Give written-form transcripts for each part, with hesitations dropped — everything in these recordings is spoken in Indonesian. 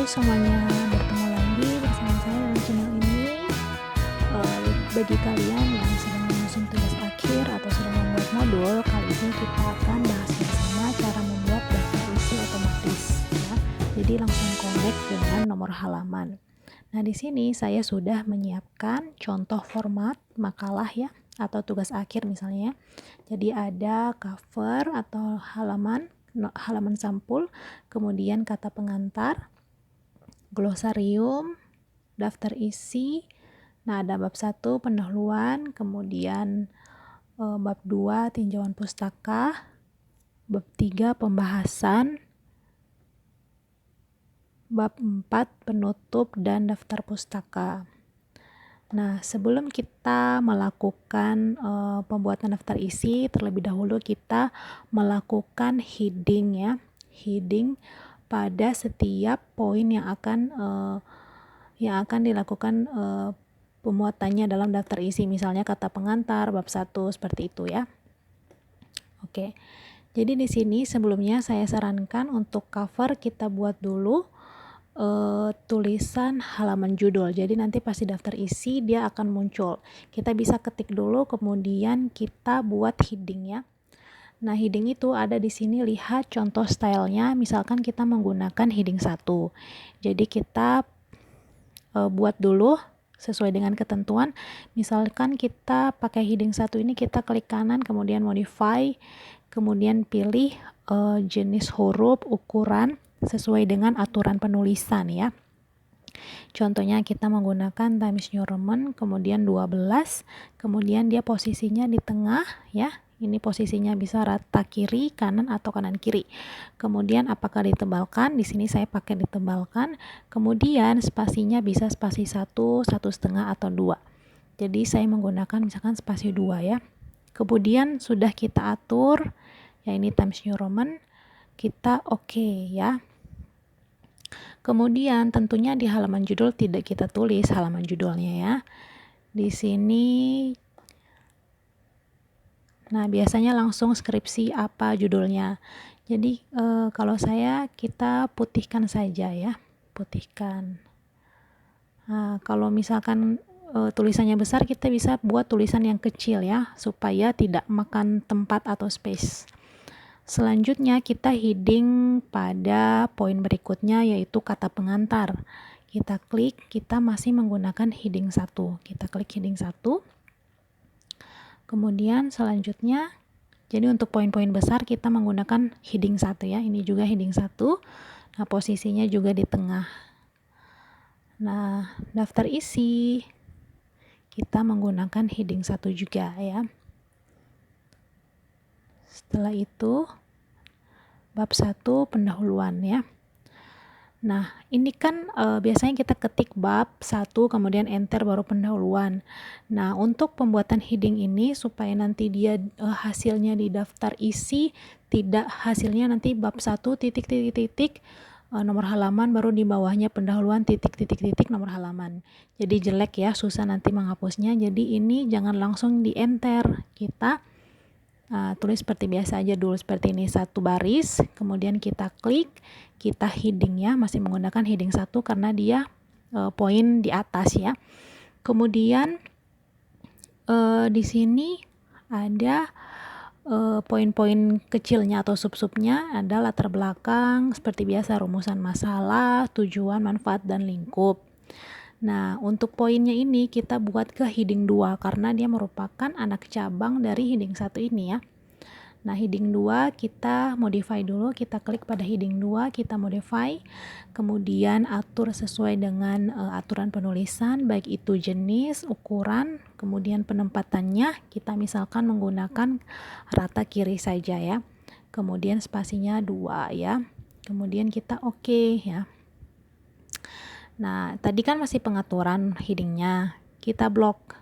semuanya, bertemu lagi bersama saya dalam channel ini. Bagi kalian yang sedang menyusun tugas akhir atau sedang membuat modul, kali ini kita akan bahas bersama cara membuat daftar isi otomatis ya. Jadi langsung connect dengan nomor halaman. Nah, di sini saya sudah menyiapkan contoh format makalah ya, atau tugas akhir misalnya. Jadi ada cover atau halaman sampul, kemudian kata pengantar, glosarium, daftar isi. Nah, ada bab 1 pendahuluan, kemudian bab 2 tinjauan pustaka, bab 3 pembahasan, bab 4 penutup dan daftar pustaka. Nah, sebelum kita melakukan pembuatan daftar isi, terlebih dahulu kita melakukan heading ya. Heading pada setiap poin yang akan dilakukan pembuatannya dalam daftar isi, misalnya kata pengantar bab 1 seperti itu ya. Oke. Jadi di sini sebelumnya saya sarankan untuk cover kita buat dulu tulisan halaman judul. Jadi nanti pas di daftar isi dia akan muncul. Kita bisa ketik dulu, kemudian kita buat heading ya. Nah, heading itu ada di sini, lihat contoh stylenya. Misalkan kita menggunakan heading 1. Jadi kita buat dulu sesuai dengan ketentuan. Misalkan kita pakai heading 1 ini, kita klik kanan, kemudian modify, kemudian pilih jenis huruf, ukuran sesuai dengan aturan penulisan ya. Contohnya kita menggunakan Times New Roman, kemudian 12, kemudian dia posisinya di tengah ya. Ini posisinya bisa rata kiri, kanan atau kanan kiri. Kemudian apakah ditebalkan? Di sini saya pakai ditebalkan. Kemudian spasinya bisa spasi 1, 1,5 atau 2. Jadi saya menggunakan misalkan spasi 2 ya. Kemudian sudah kita atur ya, ini Times New Roman, kita oke ya. Kemudian tentunya di halaman judul tidak kita tulis halaman judulnya ya. Di sini nah, biasanya langsung skripsi apa judulnya. Jadi kalau saya kita putihkan saja ya, putihkan. Nah, kalau misalkan tulisannya besar, kita bisa buat tulisan yang kecil ya, supaya tidak makan tempat atau space. Selanjutnya kita heading pada poin berikutnya, yaitu kata pengantar. Kita klik, kita masih menggunakan heading 1. Kita klik heading 1. Kemudian selanjutnya, jadi untuk poin-poin besar kita menggunakan heading 1 ya. Ini juga heading 1. Nah, posisinya juga di tengah. Nah, daftar isi kita menggunakan heading 1 juga ya. Setelah itu bab 1 pendahuluan ya. Nah, ini kan biasanya kita ketik bab 1 kemudian enter baru pendahuluan. Nah, untuk pembuatan heading ini supaya nanti dia hasilnya di daftar isi tidak hasilnya nanti bab 1 titik nomor halaman, baru di bawahnya pendahuluan titik nomor halaman. Jadi jelek ya, susah nanti menghapusnya. Jadi ini jangan langsung di enter, kita tulis seperti biasa aja dulu, seperti ini, satu baris, kemudian kita klik, kita headingnya masih menggunakan heading 1 karena dia poin di atas ya. Kemudian di sini ada poin-poin kecilnya atau sub-subnya, ada latar belakang seperti biasa, rumusan masalah, tujuan, manfaat, dan lingkup. Nah, untuk poinnya ini kita buat ke heading 2 karena dia merupakan anak cabang dari heading 1 ini ya. Nah, heading 2 kita modify dulu, kita klik pada heading 2, kita modify, kemudian atur sesuai dengan aturan penulisan, baik itu jenis, ukuran, kemudian penempatannya, kita misalkan menggunakan rata kiri saja ya. Kemudian spasinya 2 ya. Kemudian kita oke ya. Nah, tadi kan masih pengaturan headingnya. Kita blok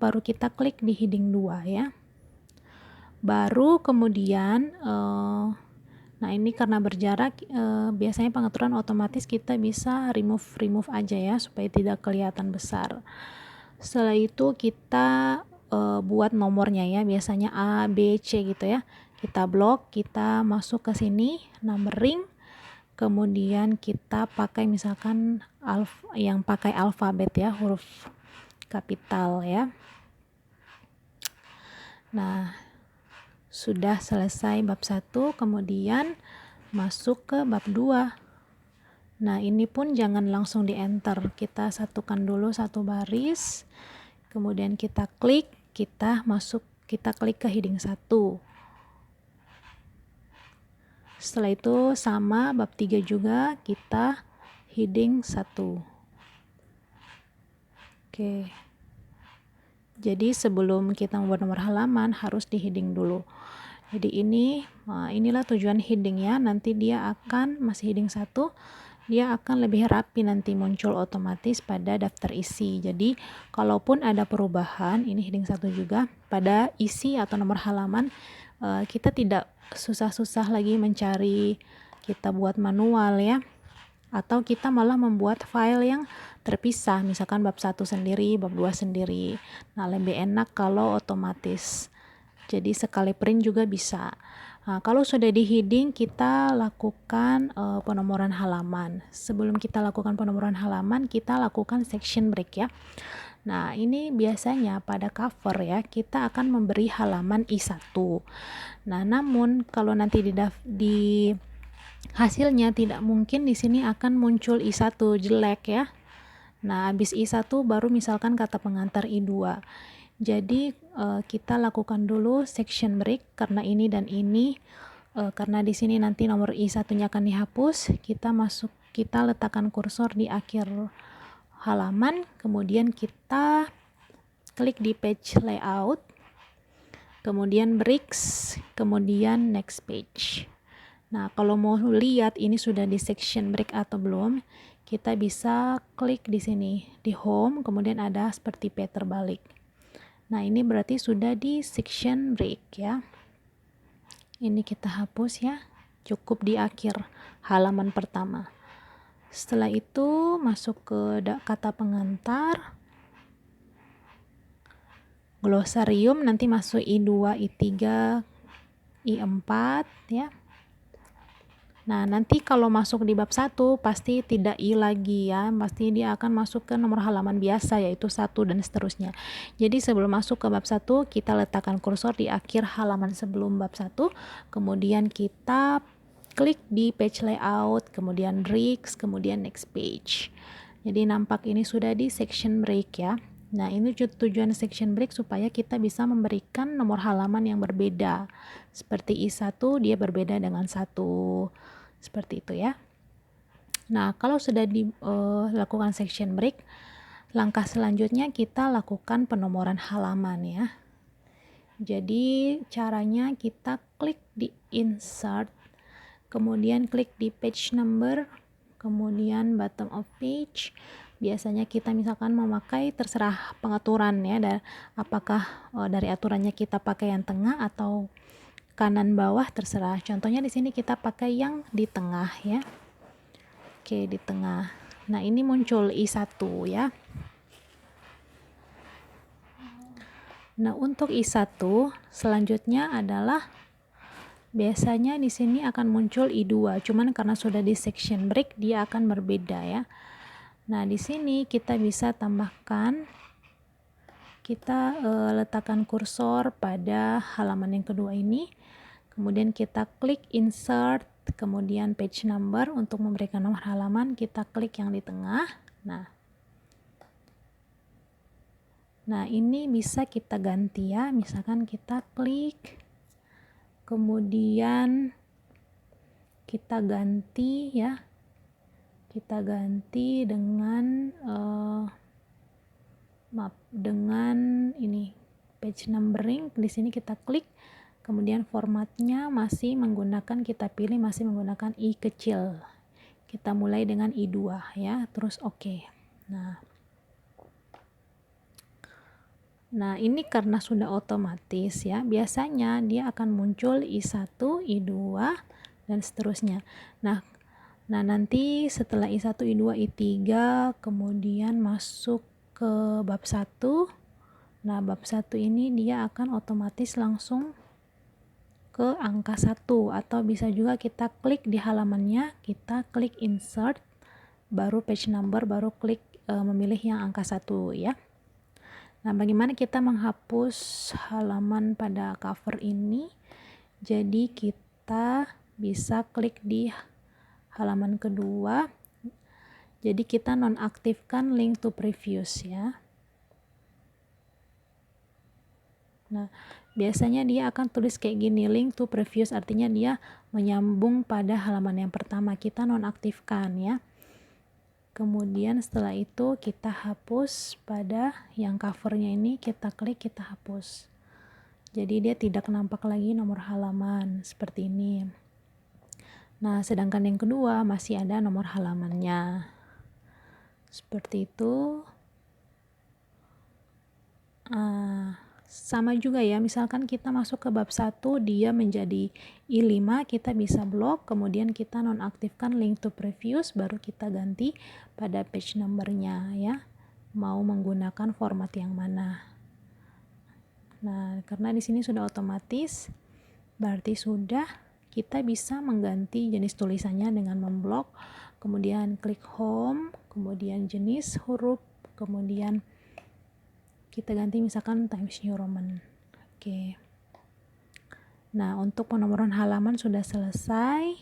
baru kita klik di heading 2 ya. Baru kemudian nah ini karena berjarak biasanya pengaturan otomatis kita bisa remove aja ya supaya tidak kelihatan besar. Setelah itu kita buat nomornya ya, biasanya A, B, C gitu ya. Kita blok, kita masuk ke sini numbering. kemudian kita pakai misalkan yang pakai alfabet ya, huruf kapital ya. Nah, sudah selesai bab 1, kemudian masuk ke bab 2. Nah, ini pun jangan langsung di enter, kita satukan dulu satu baris, kemudian kita klik, kita klik ke heading 1. Setelah itu sama bab 3 juga, kita heading 1. Oke. Jadi sebelum kita membuat nomor halaman harus di heading dulu. Jadi inilah tujuan heading ya. Nanti dia akan masih heading 1, dia akan lebih rapi nanti muncul otomatis pada daftar isi. Jadi kalaupun ada perubahan, ini heading 1 juga, pada isi atau nomor halaman kita tidak susah-susah lagi mencari, kita buat manual ya. Atau kita malah membuat file yang terpisah, misalkan bab 1 sendiri, bab 2 sendiri. Nah, lebih enak kalau otomatis. Jadi sekali print juga bisa. Nah, kalau sudah di heading, kita lakukan penomoran halaman. Sebelum kita lakukan penomoran halaman, kita lakukan section break ya. Nah, ini biasanya pada cover ya, kita akan memberi halaman I1. Nah, namun kalau nanti di hasilnya tidak mungkin di sini akan muncul I1 jelek ya. Nah, habis I1 baru misalkan kata pengantar I2. Jadi kita lakukan dulu section break karena ini dan ini, karena di sini nanti nomor I1-nya akan dihapus, kita letakkan kursor di akhir halaman, kemudian kita klik di page layout, kemudian breaks, kemudian next page. Nah, kalau mau lihat ini sudah di section break atau belum, kita bisa klik di sini, di home, kemudian ada seperti P terbalik. Nah, ini berarti sudah di section break ya. Ini kita hapus ya, cukup di akhir halaman pertama. Setelah itu masuk ke kata pengantar, glosarium, nanti masuk I2, I3, I4 ya. Nah, nanti kalau masuk di bab 1 pasti tidak I lagi ya, pasti dia akan masuk ke nomor halaman biasa yaitu 1 dan seterusnya. Jadi sebelum masuk ke bab 1, kita letakkan kursor di akhir halaman sebelum bab 1, kemudian kita klik di page layout, kemudian breaks, kemudian next page. Jadi nampak ini sudah di section break ya. Nah, ini tujuan section break supaya kita bisa memberikan nomor halaman yang berbeda. Seperti I1 dia berbeda dengan 1. Seperti itu ya. Nah, kalau sudah dilakukan section break, langkah selanjutnya kita lakukan penomoran halaman ya. Jadi caranya kita klik di insert, kemudian klik di page number, kemudian bottom of page. Biasanya kita misalkan memakai terserah pengaturan ya, apakah dari aturannya kita pakai yang tengah atau kanan bawah terserah. Contohnya di sini kita pakai yang di tengah ya. Oke, di tengah. Nah, ini muncul I1 ya. Nah, untuk I1 selanjutnya adalah biasanya di sini akan muncul I2, cuman karena sudah di section break dia akan berbeda ya. Nah, di sini kita bisa tambahkan, kita letakkan kursor pada halaman yang kedua ini, kemudian kita klik insert, kemudian page number, untuk memberikan nomor halaman kita klik yang di tengah. Nah, ini bisa kita ganti ya, misalkan kita klik, kemudian kita ganti ya, kita ganti dengan dengan ini page numbering. Di sini kita klik, kemudian formatnya masih menggunakan I kecil. Kita mulai dengan I2 ya, terus oke. Nah, ini karena sudah otomatis ya, biasanya dia akan muncul I1, I2 dan seterusnya. Nah nanti setelah I1, I2, I3 kemudian masuk ke bab 1. Nah, bab 1 ini dia akan otomatis langsung ke angka 1, atau bisa juga kita klik di halamannya, kita klik insert, baru page number, baru klik memilih yang angka 1 ya. Nah, bagaimana kita menghapus halaman pada cover ini? Jadi kita bisa klik di halaman kedua. Jadi kita nonaktifkan link to previous ya. Nah, biasanya dia akan tulis kayak gini, link to previous, artinya dia menyambung pada halaman yang pertama. Kita nonaktifkan ya. Kemudian setelah itu kita hapus pada yang covernya ini, kita klik, kita hapus. Jadi dia tidak nampak lagi nomor halaman seperti ini. Nah, sedangkan yang kedua masih ada nomor halamannya. Seperti itu. Sama juga ya, misalkan kita masuk ke bab 1, dia menjadi I5, kita bisa blok, kemudian kita nonaktifkan link to previous, baru kita ganti pada page numbernya ya, mau menggunakan format yang mana. Nah, karena di sini sudah otomatis, berarti sudah, kita bisa mengganti jenis tulisannya dengan memblok, kemudian klik home, kemudian jenis huruf, kemudian kita ganti misalkan Times New Roman. Oke. Nah, untuk penomoran halaman sudah selesai.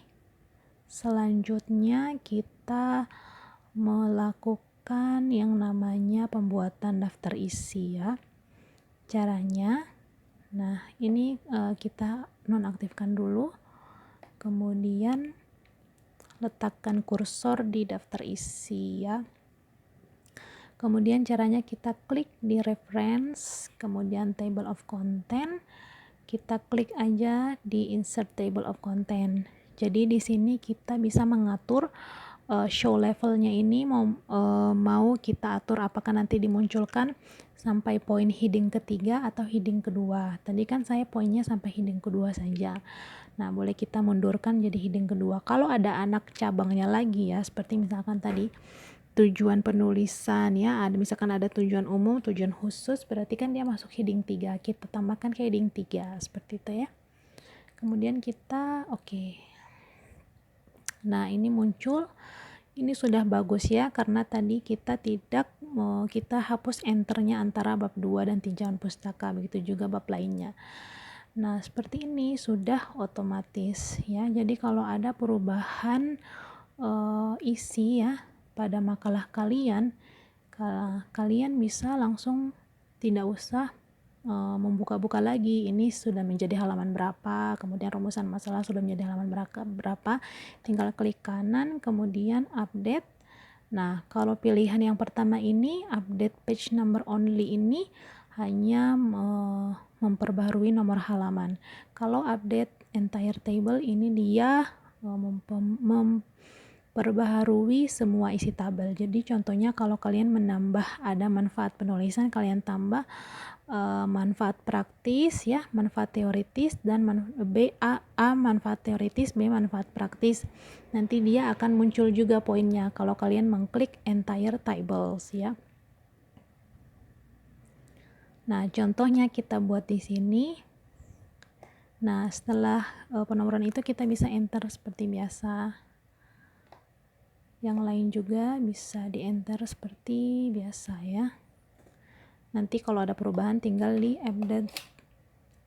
Selanjutnya kita melakukan yang namanya pembuatan daftar isi ya. Caranya, nah ini kita nonaktifkan dulu. Kemudian letakkan kursor di daftar isi ya. Kemudian caranya kita klik di reference, kemudian table of content, kita klik aja di insert table of content. Jadi di sini kita bisa mengatur show levelnya ini mau kita atur apakah nanti dimunculkan sampai poin heading ketiga atau heading kedua. Tadi kan saya poinnya sampai heading kedua saja. Nah, boleh kita mundurkan jadi heading kedua. Kalau ada anak cabangnya lagi ya, seperti misalkan tadi tujuan penulisan ya, ada misalkan ada tujuan umum, tujuan khusus, berarti kan dia masuk heading 3, kita tambahkan ke heading 3 seperti itu ya. Kemudian kita oke. Nah, ini muncul, ini sudah bagus ya, karena tadi kita kita hapus enternya antara bab 2 dan tinjauan pustaka, begitu juga bab lainnya. Nah, seperti ini sudah otomatis ya. Jadi kalau ada perubahan isi ya pada makalah kalian bisa langsung, tidak usah membuka-buka lagi ini sudah menjadi halaman berapa, kemudian rumusan masalah sudah menjadi halaman berapa, tinggal klik kanan kemudian update. Nah, kalau pilihan yang pertama ini update page number only, ini hanya memperbaharui nomor halaman. Kalau update entire table ini dia perbaharui semua isi tabel. Jadi contohnya kalau kalian menambah ada manfaat penulisan, kalian tambah manfaat praktis ya, manfaat teoritis, dan A manfaat teoritis, B manfaat praktis. Nanti dia akan muncul juga poinnya kalau kalian mengklik entire tables ya. Nah, contohnya kita buat di sini. Nah, setelah penomoran itu kita bisa enter seperti biasa. Yang lain juga bisa di enter seperti biasa ya. Nanti kalau ada perubahan tinggal di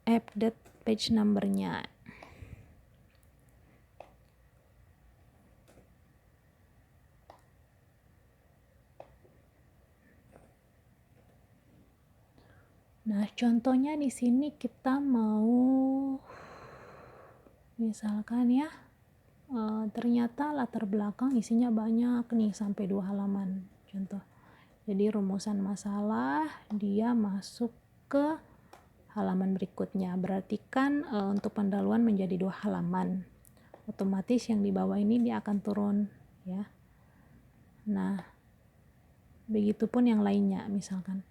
update page numbernya. Nah, contohnya di sini kita mau misalkan ya, ternyata latar belakang isinya banyak nih, sampai 2 halaman contoh. Jadi rumusan masalah dia masuk ke halaman berikutnya, berarti kan untuk pendahuluan menjadi 2 halaman, otomatis yang di bawah ini dia akan turun ya. Nah, begitupun yang lainnya misalkan.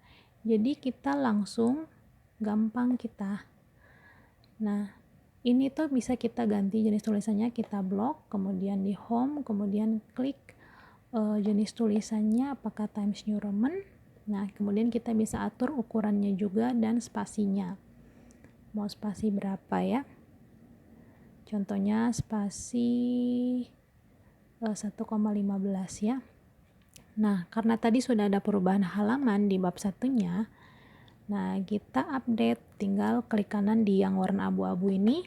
Jadi kita langsung gampang kita. Nah, ini tuh bisa kita ganti jenis tulisannya, kita blok, kemudian di home, kemudian klik jenis tulisannya apakah Times New Roman. Nah, kemudian kita bisa atur ukurannya juga dan spasinya. Mau spasi berapa ya? Contohnya spasi 1,15 ya. Nah, karena tadi sudah ada perubahan halaman di bab satunya, nah kita update, tinggal klik kanan di yang warna abu-abu ini,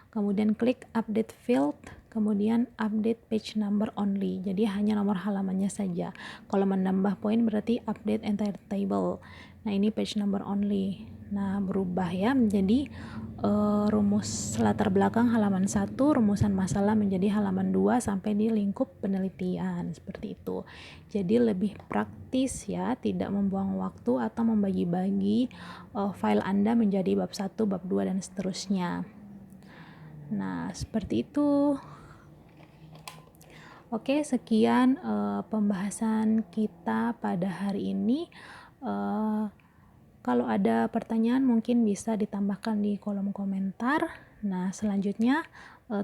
kemudian klik update field, kemudian update page number only, jadi hanya nomor halamannya saja. Kalau menambah poin berarti update entire table. Nah, ini page number only. Nah, berubah ya menjadi rumus latar belakang halaman 1, rumusan masalah menjadi halaman 2 sampai di lingkup penelitian, seperti itu. Jadi lebih praktis ya, tidak membuang waktu atau membagi-bagi file Anda menjadi bab 1, bab 2 dan seterusnya. Nah, seperti itu. Oke, sekian pembahasan kita pada hari ini. Kalau ada pertanyaan mungkin bisa ditambahkan di kolom komentar. Nah, selanjutnya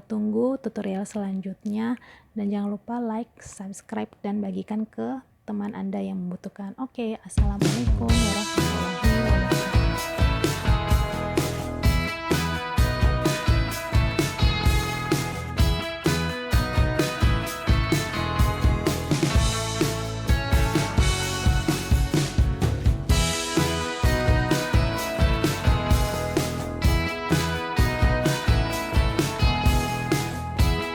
tunggu tutorial selanjutnya, dan jangan lupa like, subscribe, dan bagikan ke teman Anda yang membutuhkan. Oke, assalamualaikum warahmatullahi wabarakatuh.